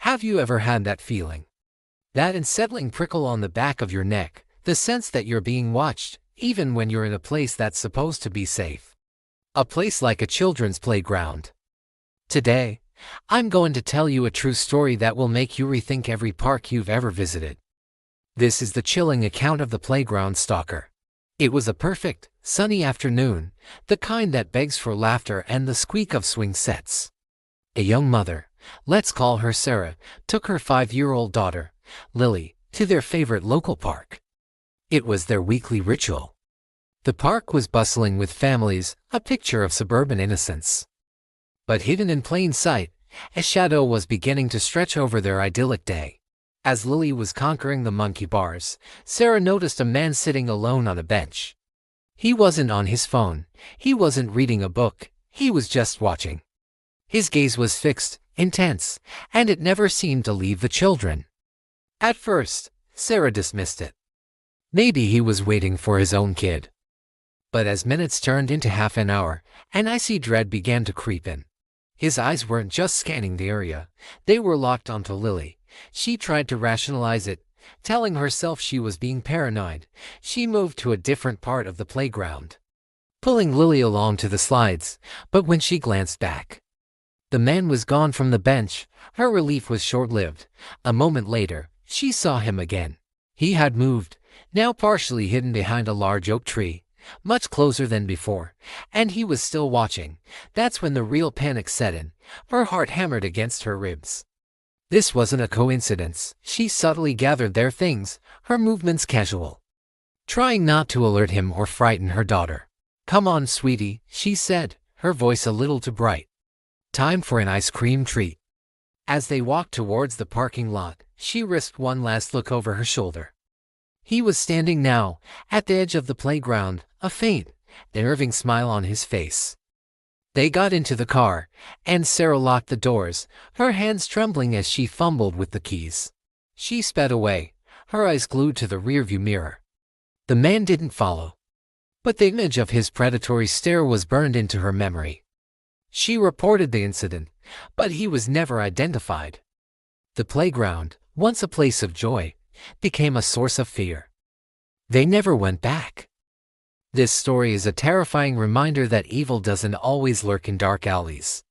Have you ever had that feeling? That unsettling prickle on the back of your neck, the sense that you're being watched, even when you're in a place that's supposed to be safe. A place like a children's playground. Today, I'm going to tell you a true story that will make you rethink every park you've ever visited. This is the chilling account of the playground stalker. It was a perfect, sunny afternoon, the kind that begs for laughter and the squeak of swing sets. A young mother, let's call her Sarah, took her 5-year-old daughter, Lily, to their favorite local park. It was their weekly ritual. The park was bustling with families, a picture of suburban innocence. But hidden in plain sight, a shadow was beginning to stretch over their idyllic day. As Lily was conquering the monkey bars, Sarah noticed a man sitting alone on a bench. He wasn't on his phone, he wasn't reading a book, he was just watching. His gaze was fixed, intense, and it never seemed to leave the children. At first, Sarah dismissed it. Maybe he was waiting for his own kid. But as minutes turned into half an hour, an icy dread began to creep in. His eyes weren't just scanning the area, they were locked onto Lily. She tried to rationalize it, telling herself she was being paranoid. She moved to a different part of the playground, pulling Lily along to the slides, but when she glanced back, the man was gone from the bench. Her relief was short-lived. A moment later, she saw him again. He had moved, now partially hidden behind a large oak tree, much closer than before, and he was still watching. That's when the real panic set in. Her heart hammered against her ribs. This wasn't a coincidence. She subtly gathered their things, her movements casual, trying not to alert him or frighten her daughter. "Come on, sweetie," she said, her voice a little too bright. "Time for an ice cream treat." As they walked towards the parking lot, she risked one last look over her shoulder. He was standing now, at the edge of the playground, a faint, nerving smile on his face. They got into the car, and Sarah locked the doors, her hands trembling as she fumbled with the keys. She sped away, her eyes glued to the rearview mirror. The man didn't follow, but the image of his predatory stare was burned into her memory. She reported the incident, but he was never identified. The playground, once a place of joy, became a source of fear. They never went back. This story is a terrifying reminder that evil doesn't always lurk in dark alleys.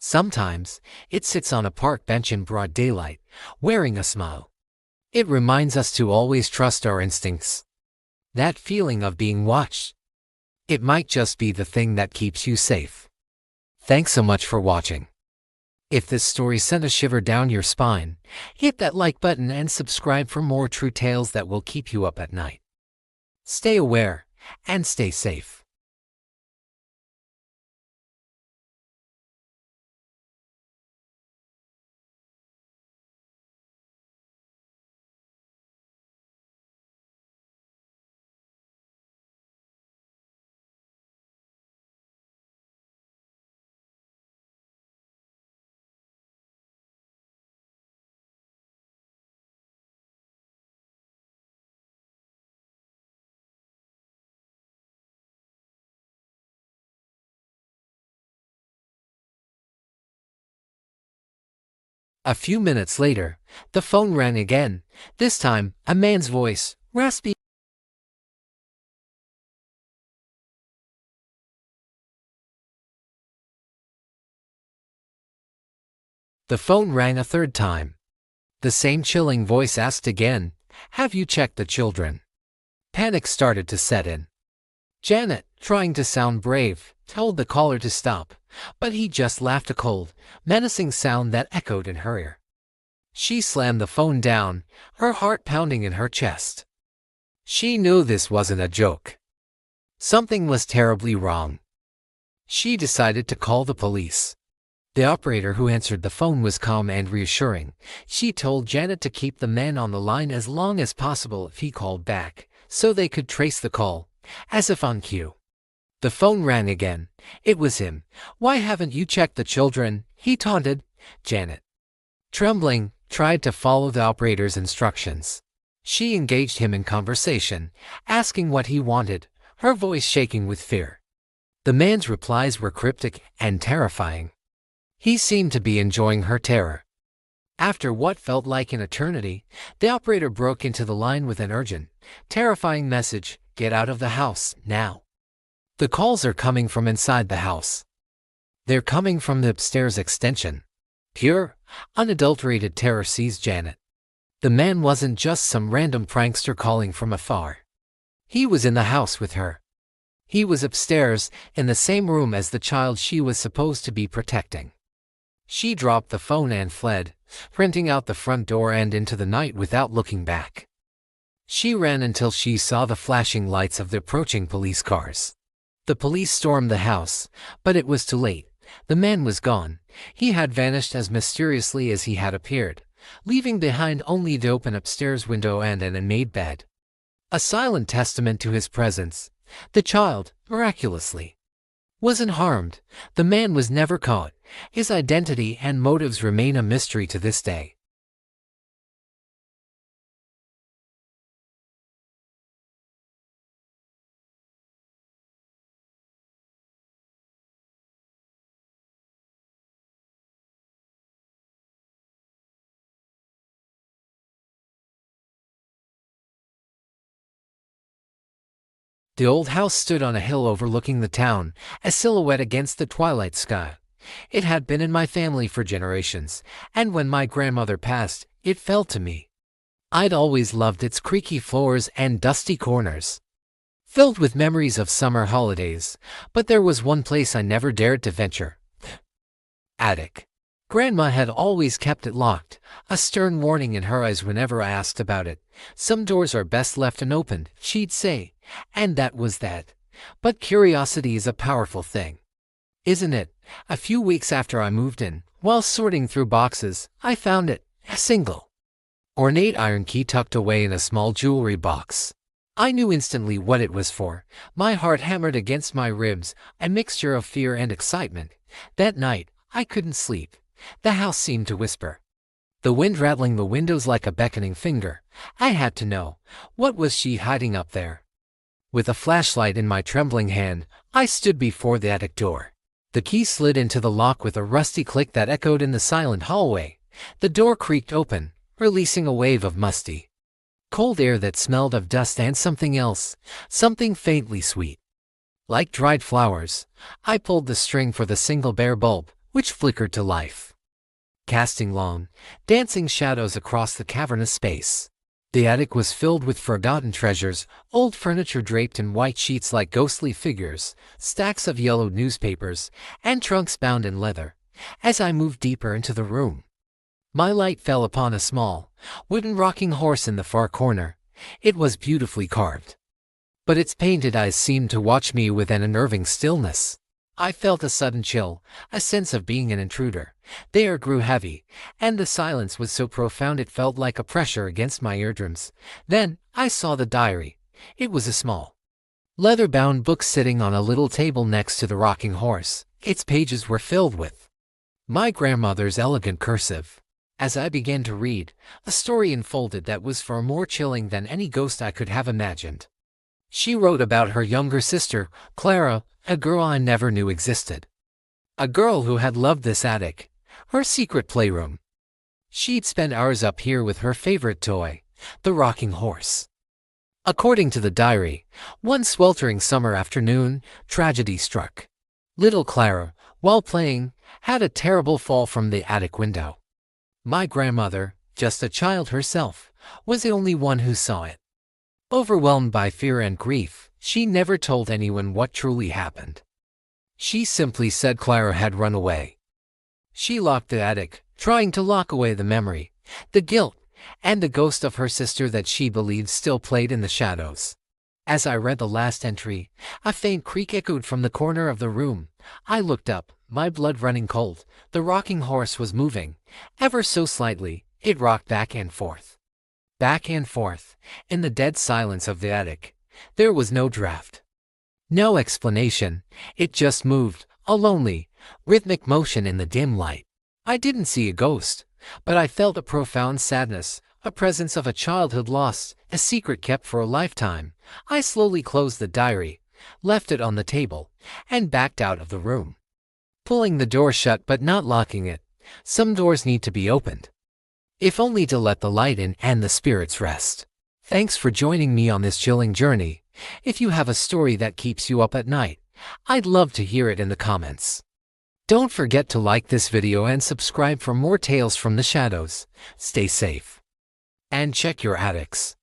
Sometimes, it sits on a park bench in broad daylight, wearing a smile. It reminds us to always trust our instincts. That feeling of being watched. It might just be the thing that keeps you safe. Thanks so much for watching. If this story sent a shiver down your spine, hit that like button and subscribe for more true tales that will keep you up at night. Stay aware and stay safe. A few minutes later, the phone rang again, this time a man's voice, raspy. The phone rang a third time. The same chilling voice asked again, "Have you checked the children?" Panic started to set in. Janet, trying to sound brave, told the caller to stop, but he just laughed, a cold, menacing sound that echoed in her ear. She slammed the phone down, her heart pounding in her chest. She knew this wasn't a joke. Something was terribly wrong. She decided to call the police. The operator who answered the phone was calm and reassuring. She told Janet to keep the man on the line as long as possible if he called back, so they could trace the call, as if on cue. The phone rang again. It was him. "Why haven't you checked the children?" he taunted. Janet, trembling, tried to follow the operator's instructions. She engaged him in conversation, asking what he wanted, her voice shaking with fear. The man's replies were cryptic and terrifying. He seemed to be enjoying her terror. After what felt like an eternity, the operator broke into the line with an urgent, terrifying message: "Get out of the house, now." The calls are coming from inside the house. They're coming from the upstairs extension. Pure, unadulterated terror seized Janet. The man wasn't just some random prankster calling from afar. He was in the house with her. He was upstairs, in the same room as the child she was supposed to be protecting. She dropped the phone and fled, sprinting out the front door and into the night without looking back. She ran until she saw the flashing lights of the approaching police cars. The police stormed the house, but it was too late. The man was gone. He had vanished as mysteriously as he had appeared, leaving behind only the open upstairs window and an unmade bed. A silent testament to his presence. The child, miraculously, wasn't harmed. The man was never caught. His identity and motives remain a mystery to this day. The old house stood on a hill overlooking the town, a silhouette against the twilight sky. It had been in my family for generations, and when my grandmother passed, it fell to me. I'd always loved its creaky floors and dusty corners, filled with memories of summer holidays, but there was one place I never dared to venture. Attic. Grandma had always kept it locked, a stern warning in her eyes whenever I asked about it. "Some doors are best left unopened," she'd say, and that was that. But curiosity is a powerful thing, isn't it? A few weeks after I moved in, while sorting through boxes, I found it, a single, ornate iron key tucked away in a small jewelry box. I knew instantly what it was for. My heart hammered against my ribs, a mixture of fear and excitement. That night, I couldn't sleep. The house seemed to whisper, the wind rattling the windows like a beckoning finger. I had to know, what was she hiding up there? With a flashlight in my trembling hand, I stood before the attic door. The key slid into the lock with a rusty click that echoed in the silent hallway. The door creaked open, releasing a wave of musty, cold air that smelled of dust and something else, something faintly sweet, like dried flowers. I pulled the string for the single bare bulb, which flickered to life, casting long, dancing shadows across the cavernous space. The attic was filled with forgotten treasures, old furniture draped in white sheets like ghostly figures, stacks of yellowed newspapers, and trunks bound in leather. As I moved deeper into the room, my light fell upon a small, wooden rocking horse in the far corner. It was beautifully carved, but its painted eyes seemed to watch me with an unnerving stillness. I felt a sudden chill, a sense of being an intruder. The air grew heavy, and the silence was so profound it felt like a pressure against my eardrums. Then, I saw the diary. It was a small, leather-bound book sitting on a little table next to the rocking horse. Its pages were filled with my grandmother's elegant cursive. As I began to read, a story unfolded that was far more chilling than any ghost I could have imagined. She wrote about her younger sister, Clara, a girl I never knew existed. A girl who had loved this attic, her secret playroom. She'd spend hours up here with her favorite toy, the rocking horse. According to the diary, one sweltering summer afternoon, tragedy struck. Little Clara, while playing, had a terrible fall from the attic window. My grandmother, just a child herself, was the only one who saw it. Overwhelmed by fear and grief, she never told anyone what truly happened. She simply said Clara had run away. She locked the attic, trying to lock away the memory, the guilt, and the ghost of her sister that she believed still played in the shadows. As I read the last entry, a faint creak echoed from the corner of the room. I looked up, my blood running cold. The rocking horse was moving, ever so slightly. It rocked back and forth, in the dead silence of the attic. There was no draft, no explanation. It just moved, a lonely, rhythmic motion in the dim light. I didn't see a ghost, but I felt a profound sadness, a presence of a childhood lost, a secret kept for a lifetime. I slowly closed the diary, left it on the table, and backed out of the room, pulling the door shut but not locking it. Some doors need to be opened. if only to let the light in and the spirits rest. Thanks for joining me on this chilling journey. If you have a story that keeps you up at night, I'd love to hear it in the comments. Don't forget to like this video and subscribe for more tales from the shadows. Stay safe. And check your attics.